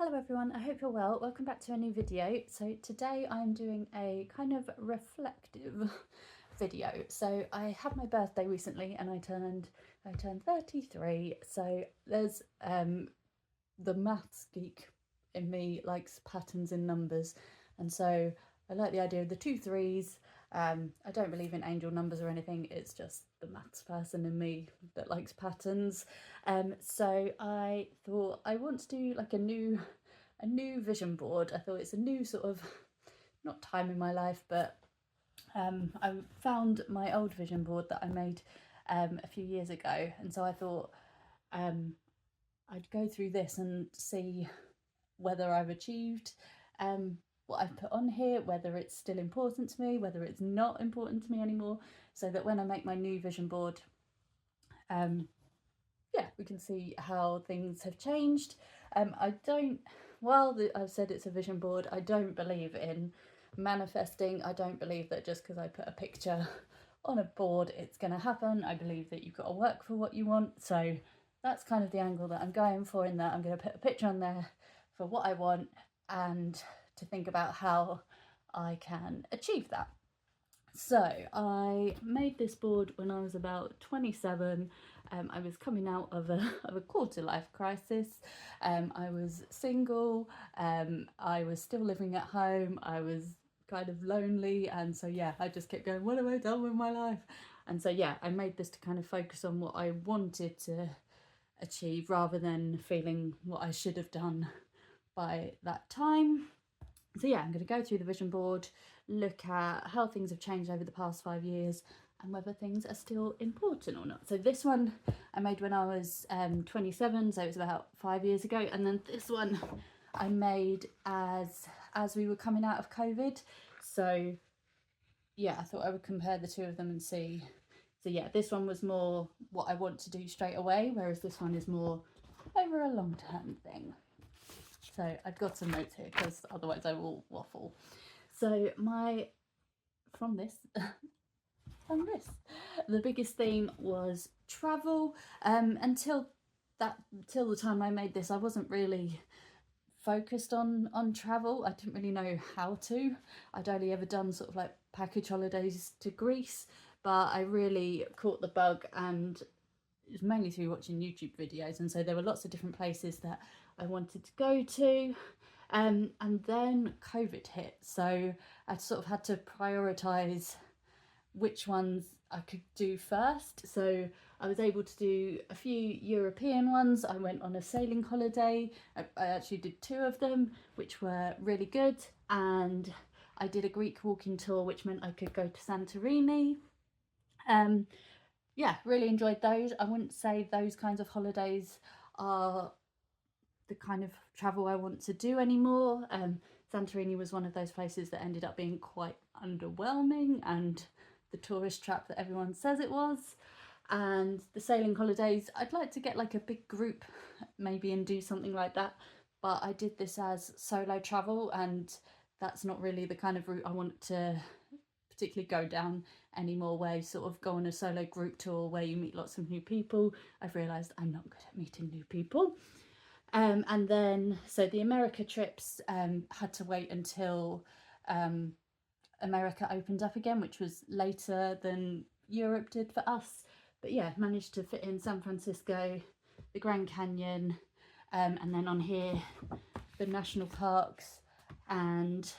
Hello everyone, I hope you're well. Welcome back to a new video. So today I'm doing a kind of reflective video. So I had my birthday recently and I turned 33. So there's the maths geek in me likes patterns in numbers, and so I like the idea of the 2 3s. I don't believe in angel numbers or anything, it's just the maths person in me that likes patterns. So I thought I want to do like a new vision board. I thought it's a new sort of, not time in my life, but I found my old vision board that I made a few years ago, and so I thought I'd go through this and see whether I've achieved what I've put on here, whether it's still important to me, whether it's not important to me anymore, so that when I make my new vision board, yeah, we can see how things have changed. I've said it's a vision board, I don't believe in manifesting. I don't believe that just because I put a picture on a board it's going to happen. I believe that you've got to work for what you want. So that's kind of the angle that I'm going for, in that I'm going to put a picture on there for what I want and to think about how I can achieve that. So I made this board when I was about 27. I was coming out of a quarter life crisis. I was single. I was still living at home. I was kind of lonely, and so yeah, I just kept going, what have I done with my life? And so yeah, I made this to kind of focus on what I wanted to achieve rather than feeling what I should have done by that time. So yeah, I'm going to go through the vision board, look at how things have changed over the past 5 years and whether things are still important or not. So this one I made when I was 27, so it was about 5 years ago, and then this one I made as we were coming out of COVID. So yeah, I thought I would compare the two of them and see. So yeah, this one was more what I want to do straight away, whereas this one is more over a long-term thing. So I've got some notes here because otherwise I will waffle. So from this, the biggest theme was travel. Until the time I made this, I wasn't really focused on travel. I didn't really know how to. I'd only ever done sort of like package holidays to Greece, but I really caught the bug, and it was mainly through watching YouTube videos, and so there were lots of different places that I wanted to go to. And then COVID hit, so I sort of had to prioritise which ones I could do first. So I was able to do a few European ones. I went on a sailing holiday. I actually did 2 of them, which were really good. And I did a Greek walking tour, which meant I could go to Santorini. Yeah, really enjoyed those. I wouldn't say those kinds of holidays are the kind of travel I want to do anymore. Santorini was one of those places that ended up being quite underwhelming and the tourist trap that everyone says it was. And the sailing holidays, I'd like to get like a big group maybe and do something like that, but I did this as solo travel, and that's not really the kind of route I want to particularly go down anymore, where you sort of go on a solo group tour where you meet lots of new people. I've realised I'm not good at meeting new people. And then, so the America trips had to wait until America opened up again, which was later than Europe did for us. But yeah, managed to fit in San Francisco, the Grand Canyon, and then on here, the national parks and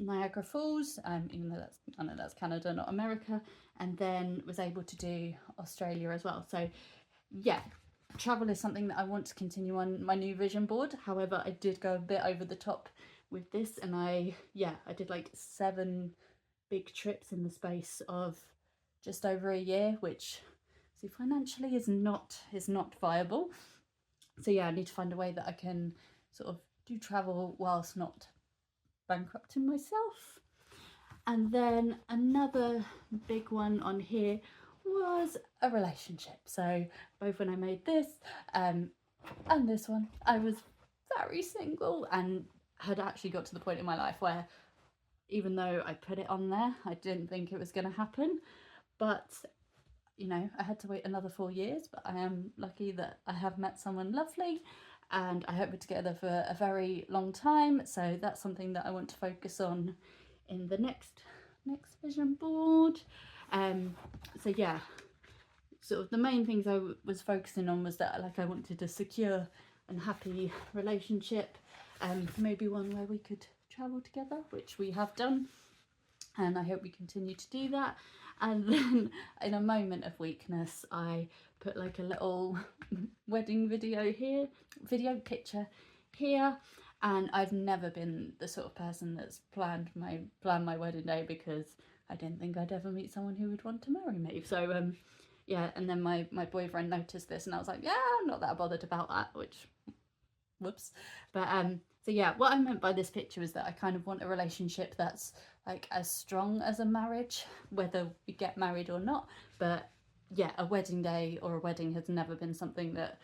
Niagara Falls, even though I know that's Canada, not America, and then was able to do Australia as well. So yeah, travel is something that I want to continue on my new vision board. However, I did go a bit over the top with this, and I did like 7 big trips in the space of just over a year, which financially is not viable. So yeah, I need to find a way that I can sort of do travel whilst not bankrupting myself. And then another big one on here was a relationship. So both when I made this and this one, I was very single and had actually got to the point in my life where, even though I put it on there, I didn't think it was going to happen. But you know, I had to wait another 4 years, but I am lucky that I have met someone lovely, and I hope we're together for a very long time. So that's something that I want to focus on in the next vision board. So yeah, sort of the main things I was focusing on was that I wanted a secure and happy relationship, maybe one where we could travel together, which we have done, and I hope we continue to do that. And then in a moment of weakness, I put like a little wedding video picture here. And I've never been the sort of person that's planned my wedding day, because I didn't think I'd ever meet someone who would want to marry me. So yeah, and then my boyfriend noticed this, and I was like, yeah, I'm not that bothered about that, which, whoops. But so yeah, what I meant by this picture is that I kind of want a relationship that's like as strong as a marriage, whether we get married or not. But yeah, a wedding day or a wedding has never been something that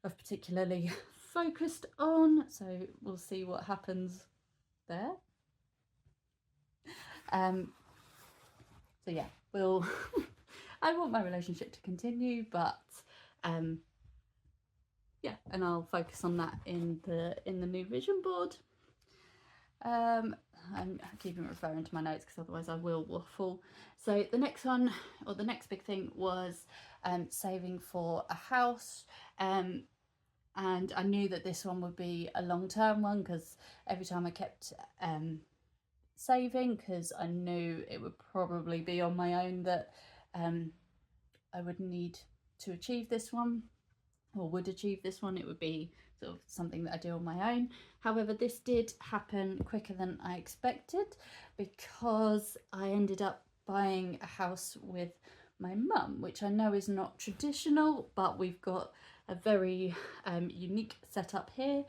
I've particularly focused on, so we'll see what happens there. So yeah, we'll I want my relationship to continue, but yeah, and I'll focus on that in the new vision board. I'm keeping referring to my notes because otherwise I will waffle. So the next one, or the next big thing, was saving for a house. And I knew that this one would be a long-term one, because every time I kept saving, because I knew it would probably be on my own that I would need to achieve this one, or would achieve this one. It would be sort of something that I do on my own. However, this did happen quicker than I expected, because I ended up buying a house with my mum, which I know is not traditional, but we've got a very unique setup here.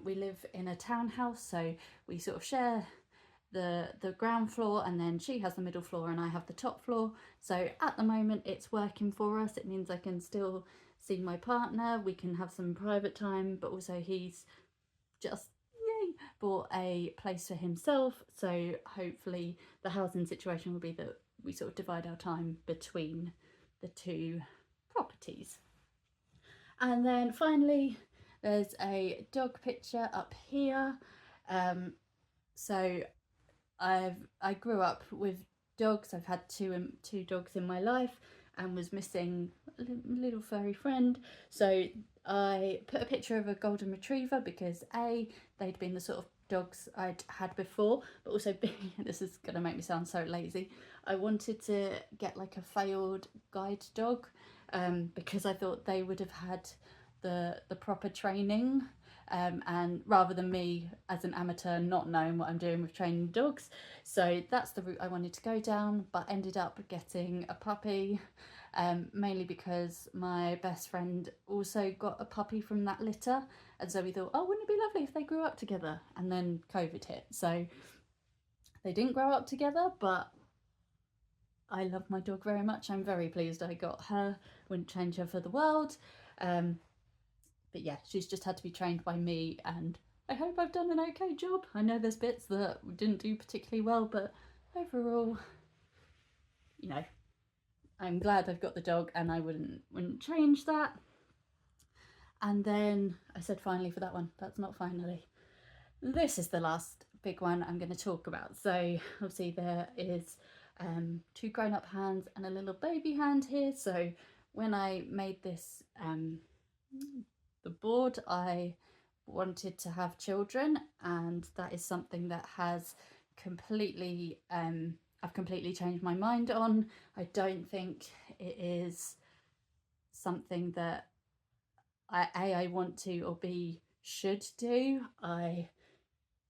We live in a townhouse, so we sort of share the ground floor, and then she has the middle floor and I have the top floor. So at the moment it's working for us. It means I can still see my partner, we can have some private time, but also he's just bought a place for himself, so hopefully the housing situation will be that we sort of divide our time between the two properties. And then finally there's a dog picture up here. So I grew up with dogs. I've had two dogs in my life, and was missing a little furry friend. So I put a picture of a golden retriever, because A, they'd been the sort of dogs I'd had before, but also B, this is going to make me sound so lazy, I wanted to get like a failed guide dog, because I thought they would have had the proper training, and rather than me as an amateur not knowing what I'm doing with training dogs. So that's the route I wanted to go down, but ended up getting a puppy, mainly because my best friend also got a puppy from that litter, and so we thought, oh, wouldn't it be lovely if they grew up together? And then COVID hit, so they didn't grow up together, but I love my dog very much. I'm very pleased I got her, wouldn't change her for the world. But yeah, she's just had to be trained by me, and I hope I've done an okay job. I know there's bits that we didn't do particularly well, but overall, you know, I'm glad I've got the dog, and I wouldn't change that. And then I said finally for that one. That's not finally. This is the last big one I'm going to talk about. So obviously there is two grown-up hands and a little baby hand here. So when I made this the board, I wanted to have children, and that is something that has completely I've completely changed my mind on. I don't think it is something that I want to, or B, should do. I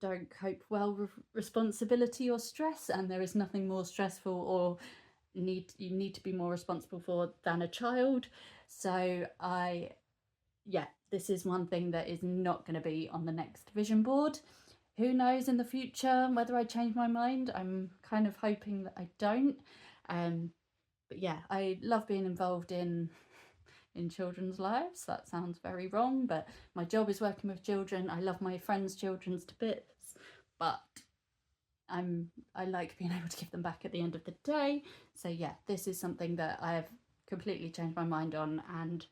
don't cope well with responsibility or stress, and there is nothing more stressful or you need to be more responsible for than a child. So yeah, this is one thing that is not going to be on the next vision board. Who knows in the future whether I change my mind? I'm kind of hoping that I don't. But yeah, I love being involved in children's lives. That sounds very wrong, but my job is working with children. I love my friends' children to bits, but I like being able to give them back at the end of the day. So yeah, this is something that I have completely changed my mind on, and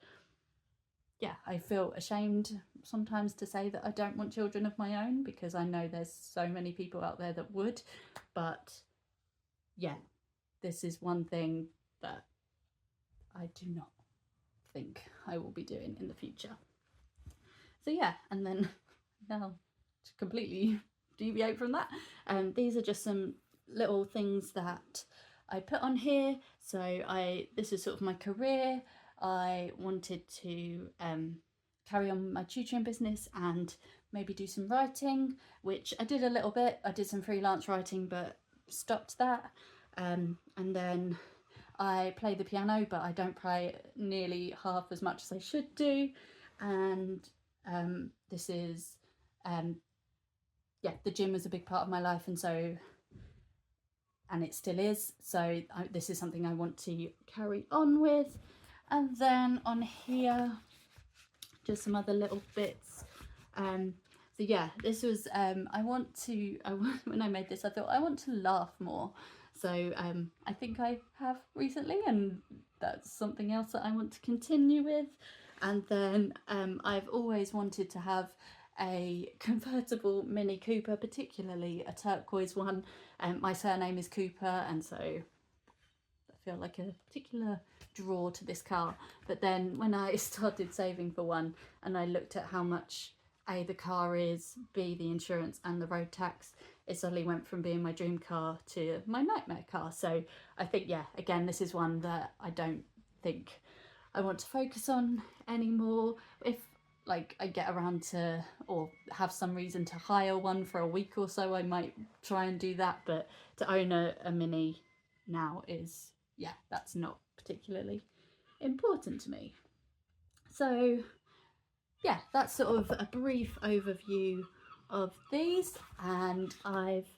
yeah, I feel ashamed sometimes to say that I don't want children of my own, because I know there's so many people out there that would. But yeah, this is one thing that I do not think I will be doing in the future. So yeah, and then now to completely deviate from that, these are just some little things that I put on here. So this is sort of my career. I wanted to carry on my tutoring business and maybe do some writing, which I did a little bit. I did some freelance writing but stopped that. And then I play the piano, but I don't play nearly half as much as I should do. And this is, yeah, the gym was a big part of my life, and it still is. So this is something I want to carry on with. And then on here, just some other little bits. So yeah, this was, when I made this, I thought I want to laugh more. So I think I have recently, and that's something else that I want to continue with. And then I've always wanted to have a convertible Mini Cooper, particularly a turquoise one. My surname is Cooper, and so I feel like a particular draw to this car. But then when I started saving for one and I looked at how much A, the car is, B, the insurance and the road tax, it suddenly went from being my dream car to my nightmare car. So I think, yeah, again, this is one that I don't think I want to focus on anymore. If like I get around to, or have some reason to hire one for a week or so, I might try and do that. But to own a Mini now is, yeah, that's not particularly important to me. So yeah, that's sort of a brief overview of these, and I've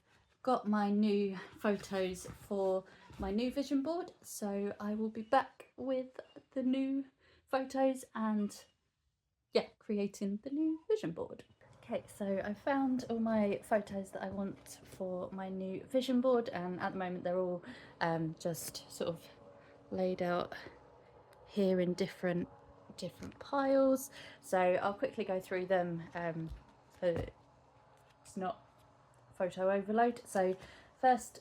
got my new photos for my new vision board, so I will be back with the new photos and yeah, creating the new vision board. Okay, so I found all my photos that I want for my new vision board, and at the moment they're all just sort of laid out here in different piles. So I'll quickly go through them so it's not photo overload. So first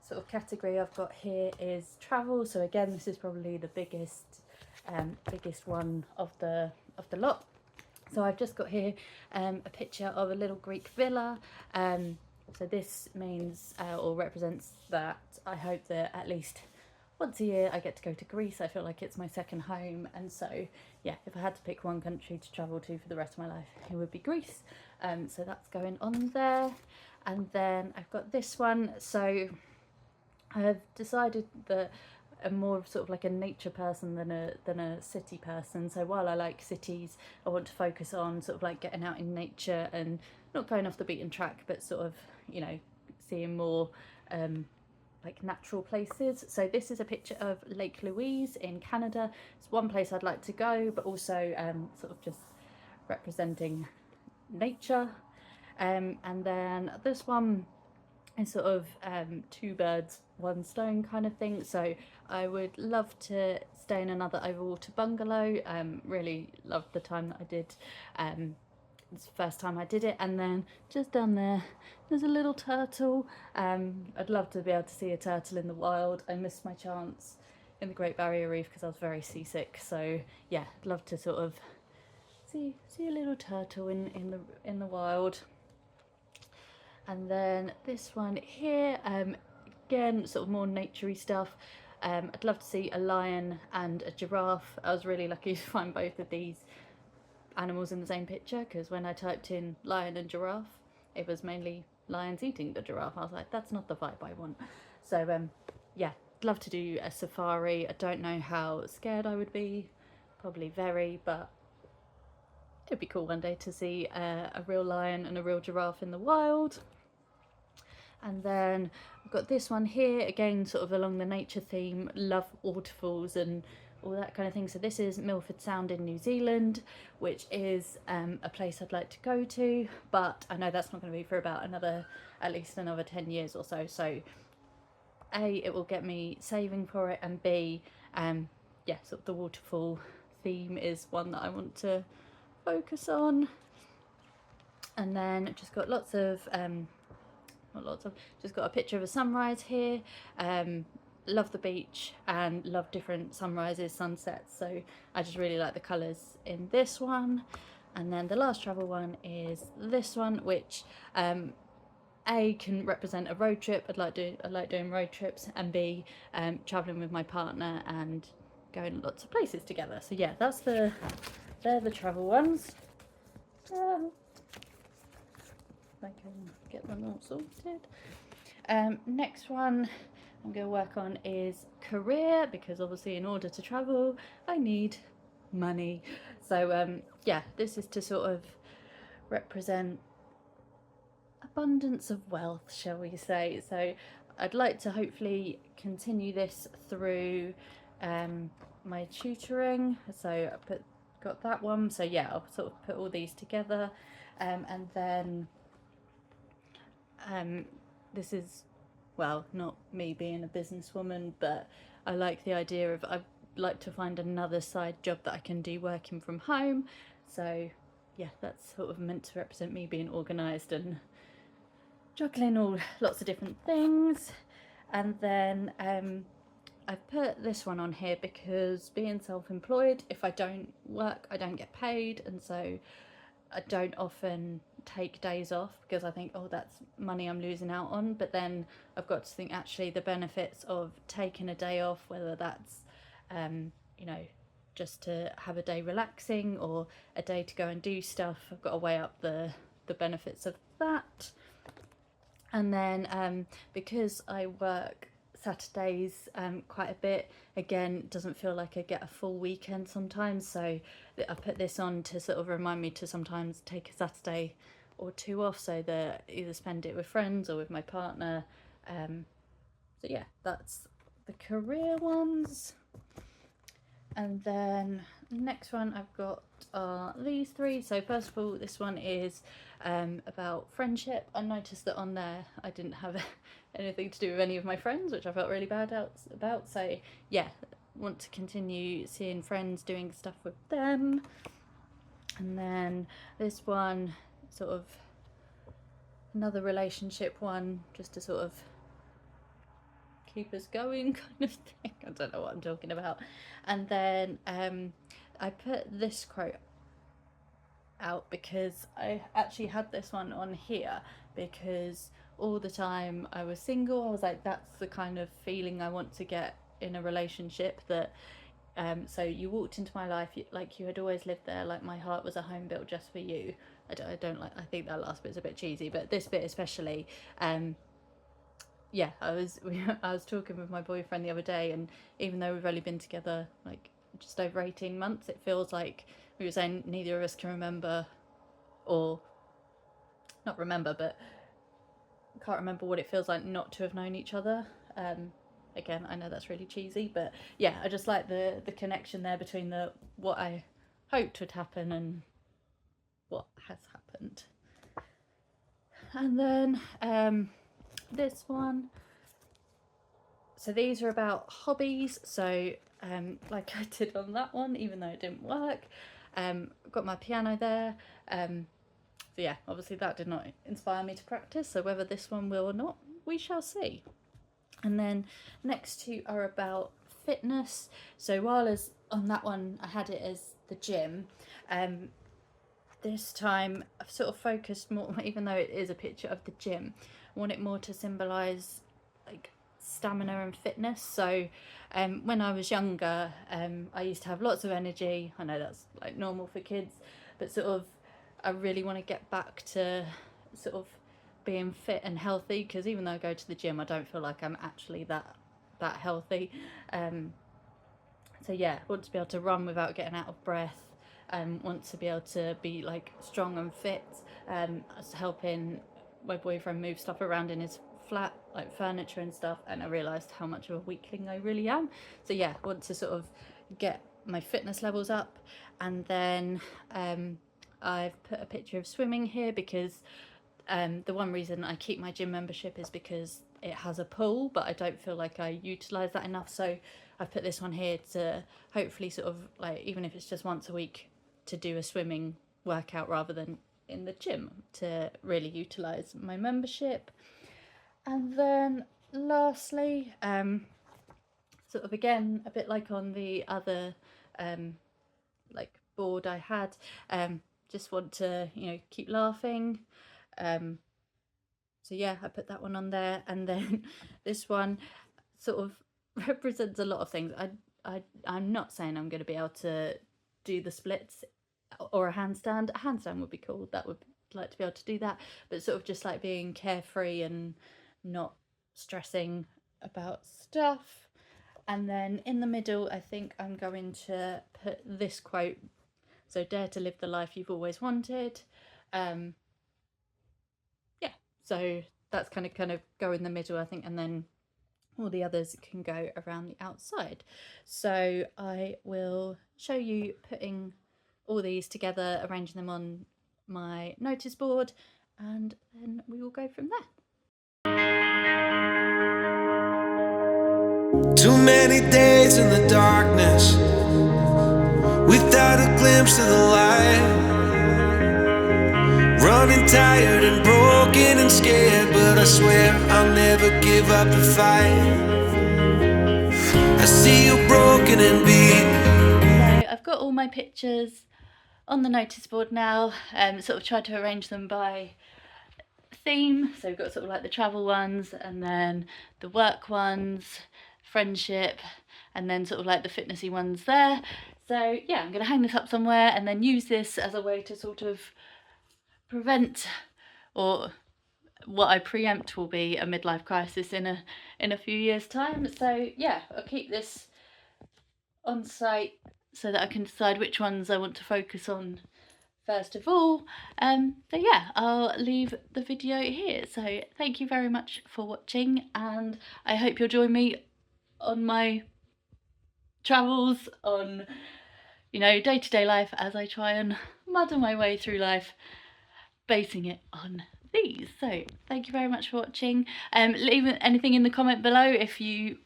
sort of category I've got here is travel. So again, this is probably the biggest one of the lot. So I've just got here a picture of a little Greek villa. So this means or represents that I hope that at least once a year I get to go to Greece. I feel like it's my second home, and so yeah, if I had to pick one country to travel to for the rest of my life, it would be Greece. So that's going on there. And then I've got this one. So I've decided that I'm more of sort of like a nature person than a city person. So while I like cities, I want to focus on sort of like getting out in nature and not going off the beaten track, but sort of, you know, seeing more like natural places. So this is a picture of Lake Louise in Canada. It's one place I'd like to go, but also sort of just representing nature. And then this one is sort of two birds, one stone kind of thing. So I would love to stay in another overwater bungalow. Really loved the time that I did. It's the first time I did it. And then just down there's a little turtle. I'd love to be able to see a turtle in the wild. I missed my chance in the Great Barrier Reef because I was very seasick. So yeah, I'd love to sort of see a little turtle in the wild. And then this one here, again, sort of more naturey stuff. I'd love to see a lion and a giraffe. I was really lucky to find both of these animals in the same picture, because when I typed in lion and giraffe, it was mainly lions eating the giraffe. I was like, that's not the vibe I want. So yeah, I'd love to do a safari. I don't know how scared I would be, probably very, but it'd be cool one day to see a real lion and a real giraffe in the wild. And then I've got this one here, again, sort of along the nature theme, love waterfalls and all that kind of thing. So this is Milford Sound in New Zealand, which is a place I'd like to go to, but I know that's not going to be for about at least another 10 years or so. So A, it will get me saving for it, and B, yeah, sort of the waterfall theme is one that I want to focus on. And then just got lots of not lots of, just got a picture of a sunrise here. Love the beach and love different sunrises, sunsets, so I just really like the colours in this one. And then the last travel one is this one, which A, can represent a road trip. I like doing road trips, and B, travelling with my partner and going lots of places together. So yeah, they're the travel ones. I can get them all sorted. Next one I'm going to work on is career, because obviously in order to travel I need money. So yeah, this is to sort of represent abundance of wealth, shall we say. So I'd like to hopefully continue this through my tutoring. So I got that one. So yeah, I'll sort of put all these together, and then this is, well, not me being a businesswoman, but I like the idea of, I'd like to find another side job that I can do working from home. So yeah, that's sort of meant to represent me being organised and juggling lots of different things. And then I've put this one on here because being self-employed, if I don't work I don't get paid, and so I don't often take days off because I think, oh, that's money I'm losing out on. But then I've got to think, actually, the benefits of taking a day off, whether that's you know, just to have a day relaxing or a day to go and do stuff, I've got to weigh up the benefits of that. And then because I work Saturdays quite a bit, again, it doesn't feel like I get a full weekend sometimes, so I put this on to sort of remind me to sometimes take a Saturday or two off, so that either spend it with friends or with my partner. So yeah, that's the career ones. And then next one I've got these three. So first of all, this one is about friendship. I noticed that on there I didn't have anything to do with any of my friends, which I felt really bad about. So yeah, want to continue seeing friends, doing stuff with them. And then this one, sort of another relationship one, just to sort of keep us going kind of thing. I don't know what I'm talking about. And then I put this quote out because I actually had this one on here because all the time I was single I was like, that's the kind of feeling I want to get in a relationship, that so you walked into my life like you had always lived there, like my heart was a home built just for you. I don't like, I think that last bit's a bit cheesy, but this bit especially, yeah, I was talking with my boyfriend the other day, and even though we've only been together like just over 18 months, it feels like we were saying neither of us can remember, or not remember, but can't remember what it feels like not to have known each other. Again, I know that's really cheesy, but yeah, I just like the connection there between what I hoped would happen and what has happened. And then this one, so these are about hobbies. So like I did on that one, even though it didn't work, got my piano there. So yeah, obviously that did not inspire me to practice, so whether this one will or not, we shall see. And then next two are about fitness. So while as on that one I had it as the gym, this time I've sort of focused more, even though it is a picture of the gym, I want it more to symbolise like stamina and fitness. So when I was younger, I used to have lots of energy. I know that's like normal for kids, but sort of I really want to get back to sort of being fit and healthy, because even though I go to the gym I don't feel like I'm actually that healthy. So yeah, I want to be able to run without getting out of breath, want to be able to be like strong and fit. I was helping my boyfriend move stuff around in his flat, like furniture and stuff, and I realised how much of a weakling I really am. So yeah, I want to sort of get my fitness levels up. And then I've put a picture of swimming here because the one reason I keep my gym membership is because it has a pool, but I don't feel like I utilise that enough. So I've put this one here to hopefully sort of like, even if it's just once a week, to do a swimming workout rather than in the gym, to really utilise my membership. And then lastly, sort of again, a bit like on the other like board I had, just want to, you know, keep laughing. So yeah, I put that one on there. And then this one sort of represents a lot of things. I'm not saying I'm going to be able to do the splits or a handstand. A handstand would be cool. That would like to be able to do that, but sort of just like being carefree and not stressing about stuff. And then in the middle, I think I'm going to put this quote. So dare to live the life you've always wanted. Yeah, so that's kind of go in the middle, I think, and then all the others can go around the outside. So I will show you putting all these together, arranging them on my notice board, and then we will go from there. Too many days in the darkness without a glimpse of the light. Running tired and broken and scared, but I swear I'll never give up the fight. I see you broken and beat. So I've got all my pictures on the notice board now, sort of tried to arrange them by theme. So we've got sort of like the travel ones, and then the work ones, friendship, and then sort of like the fitnessy ones there. So yeah, I'm going to hang this up somewhere and then use this as a way to sort of prevent, or what I preempt will be, a midlife crisis in a few years' time. So yeah, I'll keep this on site so that I can decide which ones I want to focus on first of all. So yeah, I'll leave the video here. So thank you very much for watching, and I hope you'll join me on my travels, on, you know, day-to-day life, as I try and muddle my way through life, basing it on these. So thank you very much for watching. Leave anything in the comment below if you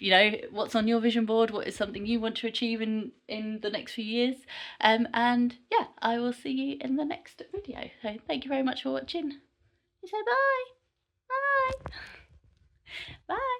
know, what's on your vision board, what is something you want to achieve in the next few years. And yeah, I will see you in the next video. So thank you very much for watching. You say bye. Bye. Bye.